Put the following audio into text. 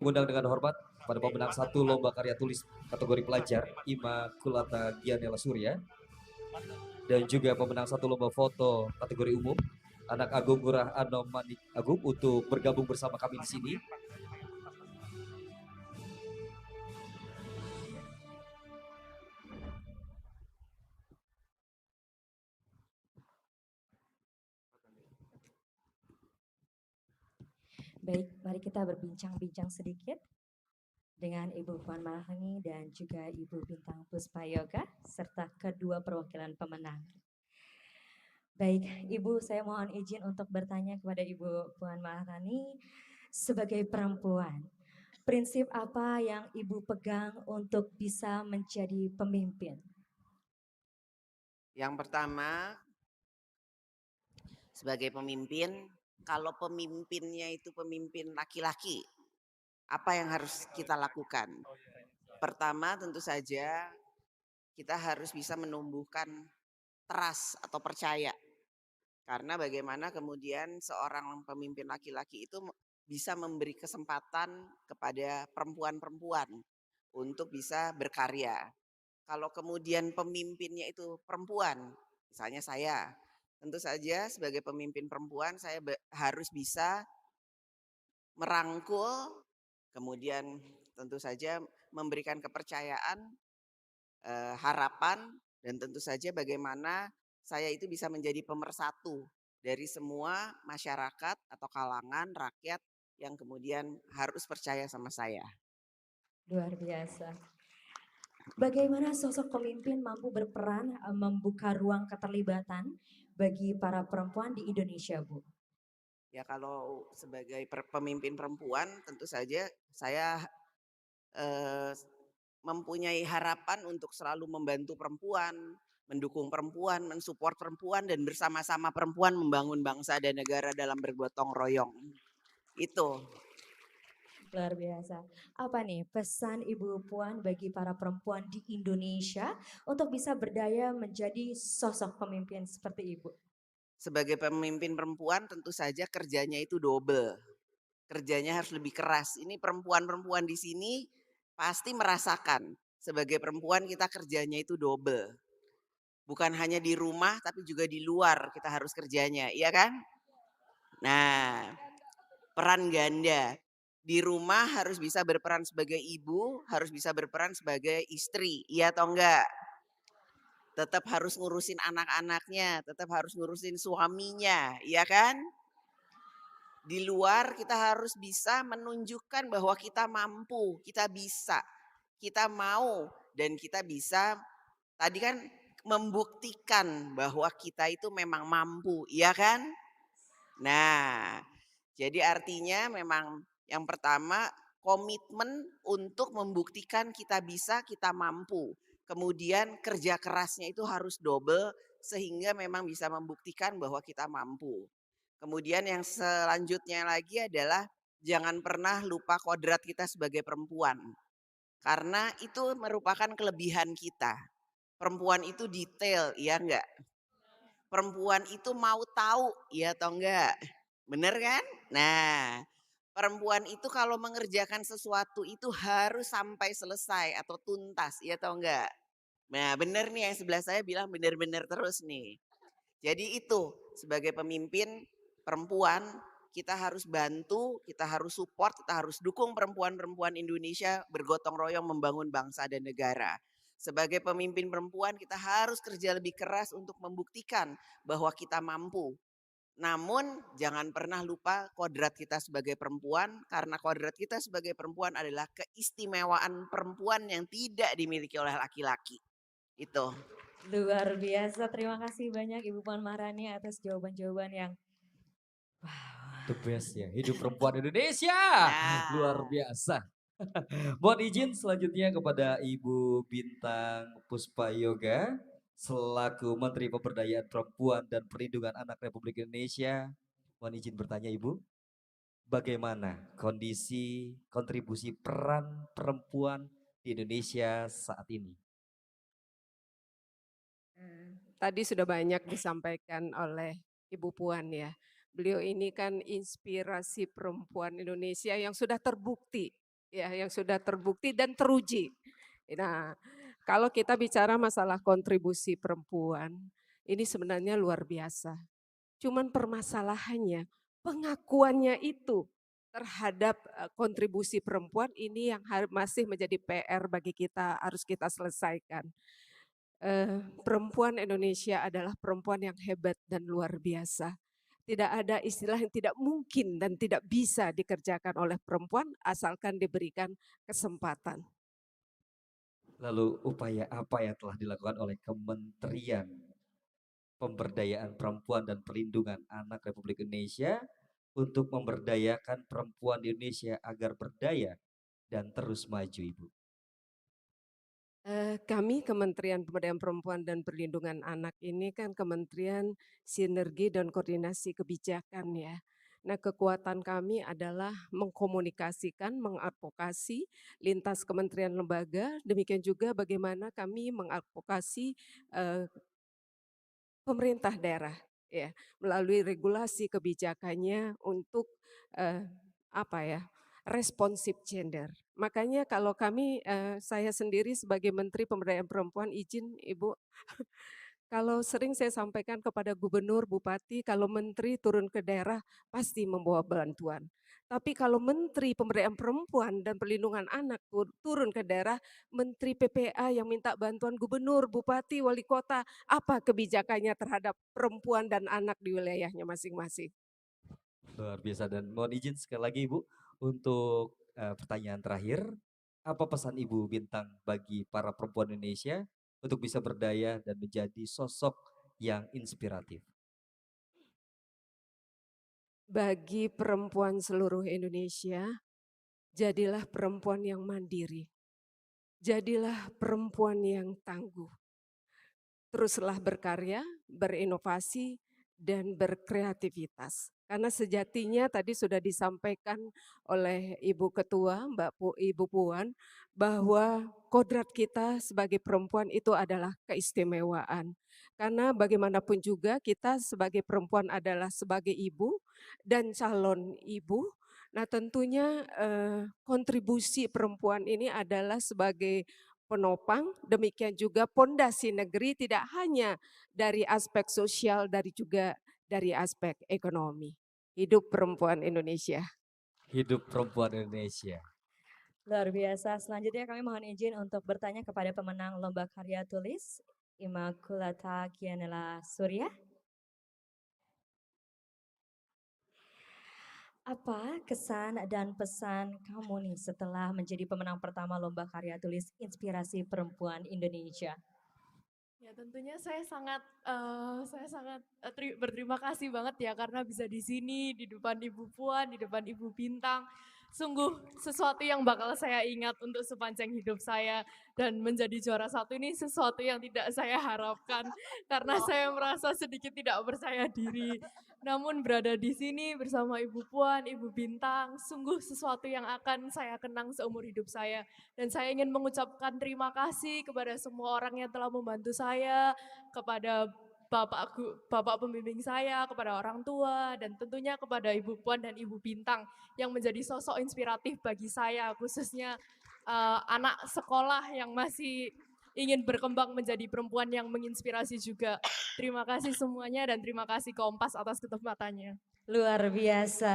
Mengundang dengan hormat pada pemenang satu lomba karya tulis kategori pelajar Immaculata Gianella Surya dan juga pemenang satu lomba foto kategori umum anak Agung Ngurah Anomanik Agung untuk bergabung bersama kami di sini. Baik, mari kita berbincang-bincang sedikit dengan Ibu Puan Maharani dan juga Ibu Bintang Puspayoga serta kedua perwakilan pemenang. Baik, Ibu, saya mohon izin untuk bertanya kepada Ibu Puan Maharani sebagai perempuan. Prinsip apa yang Ibu pegang untuk bisa menjadi pemimpin? Yang pertama, sebagai pemimpin, kalau pemimpinnya itu pemimpin laki-laki, apa yang harus kita lakukan? Pertama, tentu saja kita harus bisa menumbuhkan trust atau percaya. Karena bagaimana kemudian seorang pemimpin laki-laki itu bisa memberi kesempatan kepada perempuan-perempuan untuk bisa berkarya. Kalau kemudian pemimpinnya itu perempuan, misalnya saya, tentu saja sebagai pemimpin perempuan saya harus bisa merangkul, kemudian tentu saja memberikan kepercayaan, harapan, dan tentu saja bagaimana saya itu bisa menjadi pemersatu dari semua masyarakat atau kalangan rakyat yang kemudian harus percaya sama saya. Luar biasa. Bagaimana sosok pemimpin mampu berperan membuka ruang keterlibatan bagi para perempuan di Indonesia, Bu? Ya kalau sebagai pemimpin perempuan tentu saja saya eh, mempunyai harapan untuk selalu membantu perempuan, mendukung perempuan, mensupport perempuan dan bersama-sama perempuan membangun bangsa dan negara dalam bergotong royong. Itu. Luar biasa. Apa nih pesan Ibu Puan bagi para perempuan di Indonesia untuk bisa berdaya menjadi sosok pemimpin seperti Ibu? Sebagai pemimpin perempuan tentu saja kerjanya itu double. Kerjanya harus lebih keras. Ini perempuan-perempuan di sini pasti merasakan sebagai perempuan kita kerjanya itu double. Bukan hanya di rumah tapi juga di luar kita harus kerjanya, iya kan? Nah, peran ganda. Di rumah harus bisa berperan sebagai ibu, harus bisa berperan sebagai istri, iya atau enggak? Tetap harus ngurusin anak-anaknya, tetap harus ngurusin suaminya, iya kan? Di luar kita harus bisa menunjukkan bahwa kita mampu, kita bisa, kita mau, dan kita bisa tadi kan membuktikan bahwa kita itu memang mampu, iya kan? Nah, jadi artinya memang yang pertama komitmen untuk membuktikan kita bisa, kita mampu. Kemudian kerja kerasnya itu harus double sehingga memang bisa membuktikan bahwa kita mampu. Kemudian yang selanjutnya lagi adalah jangan pernah lupa kodrat kita sebagai perempuan. Karena itu merupakan kelebihan kita. Perempuan itu detail, iya enggak? Perempuan itu mau tahu, iya atau enggak? Bener kan? Nah, perempuan itu kalau mengerjakan sesuatu itu harus sampai selesai atau tuntas, iya atau enggak? Nah, bener nih yang sebelah saya bilang bener-bener terus nih. Jadi itu sebagai pemimpin perempuan kita harus bantu, kita harus support, kita harus dukung perempuan-perempuan Indonesia bergotong royong membangun bangsa dan negara. Sebagai pemimpin perempuan kita harus kerja lebih keras untuk membuktikan bahwa kita mampu. Namun jangan pernah lupa kodrat kita sebagai perempuan karena kodrat kita sebagai perempuan adalah keistimewaan perempuan yang tidak dimiliki oleh laki-laki. Itu. Luar biasa. Terima kasih banyak Ibu Puan Maharani atas jawaban-jawaban yang wow. The best ya, hidup perempuan Indonesia. Luar Nah, biasa. Mohon izin selanjutnya kepada Ibu Bintang Puspayoga selaku Menteri Pemberdayaan Perempuan dan Perlindungan Anak Republik Indonesia. Mohon izin bertanya Ibu, bagaimana kondisi kontribusi peran perempuan di Indonesia saat ini? Tadi sudah banyak disampaikan oleh Ibu Puan ya. Beliau ini kan inspirasi perempuan Indonesia yang sudah terbukti ya yang sudah terbukti dan teruji. Nah, kalau kita bicara masalah kontribusi perempuan, ini sebenarnya luar biasa. Cuman permasalahannya pengakuannya itu terhadap kontribusi perempuan ini yang masih menjadi PR bagi kita, harus kita selesaikan. Perempuan Indonesia adalah perempuan yang hebat dan luar biasa. Tidak ada istilah yang tidak mungkin dan tidak bisa dikerjakan oleh perempuan asalkan diberikan kesempatan. Lalu upaya apa yang telah dilakukan oleh Kementerian Pemberdayaan Perempuan dan Perlindungan Anak Republik Indonesia untuk memberdayakan perempuan di Indonesia agar berdaya dan terus maju, Ibu? Kami Kementerian Pemberdayaan Perempuan dan Perlindungan Anak ini kan kementerian sinergi dan koordinasi kebijakan ya. Nah, kekuatan kami adalah mengkomunikasikan, mengadvokasi lintas kementerian lembaga, demikian juga bagaimana kami mengadvokasi pemerintah daerah ya, melalui regulasi kebijakannya untuk responsif gender. Makanya kalau kami, saya sendiri sebagai Menteri Pemberdayaan Perempuan, izin Ibu, kalau sering saya sampaikan kepada gubernur, bupati, kalau menteri turun ke daerah pasti membawa bantuan. Tapi kalau Menteri Pemberdayaan Perempuan dan Perlindungan Anak turun ke daerah, Menteri PPA yang minta bantuan gubernur, bupati, wali kota, apa kebijakannya terhadap perempuan dan anak di wilayahnya masing-masing. Luar biasa, dan mohon izin sekali lagi Ibu untuk pertanyaan terakhir. Apa pesan Ibu Bintang bagi para perempuan Indonesia untuk bisa berdaya dan menjadi sosok yang inspiratif? Bagi perempuan seluruh Indonesia, jadilah perempuan yang mandiri. Jadilah perempuan yang tangguh. Teruslah berkarya, berinovasi, dan berkreativitas. Karena sejatinya tadi sudah disampaikan oleh Ibu Ketua, Ibu Puan, bahwa kodrat kita sebagai perempuan itu adalah keistimewaan. Karena bagaimanapun juga kita sebagai perempuan adalah sebagai ibu dan calon ibu. Nah, tentunya kontribusi perempuan ini adalah sebagai penopang, demikian juga pondasi negeri tidak hanya dari aspek sosial, juga dari aspek ekonomi. Hidup perempuan Indonesia. Hidup perempuan Indonesia. Luar biasa. Selanjutnya kami mohon izin untuk bertanya kepada pemenang Lomba Karya Tulis, Immaculata Gianella Surya. Apa kesan dan pesan kamu nih setelah menjadi pemenang pertama Lomba Karya Tulis Inspirasi Perempuan Indonesia? Ya tentunya saya sangat berterima kasih banget ya karena bisa di sini di depan Ibu Puan, di depan Ibu Bintang. Sungguh sesuatu yang bakal saya ingat untuk sepanjang hidup saya, dan menjadi juara satu ini sesuatu yang tidak saya harapkan karena saya merasa sedikit tidak percaya diri. Namun berada di sini bersama Ibu Puan, Ibu Bintang, sungguh sesuatu yang akan saya kenang seumur hidup saya. Dan saya ingin mengucapkan terima kasih kepada semua orang yang telah membantu saya, kepada Bapak pembimbing saya, kepada orang tua, dan tentunya kepada Ibu Puan dan Ibu Bintang yang menjadi sosok inspiratif bagi saya, khususnya anak sekolah yang masih ingin berkembang menjadi perempuan yang menginspirasi juga. Terima kasih semuanya dan terima kasih Kompas atas kesempatannya. Luar biasa.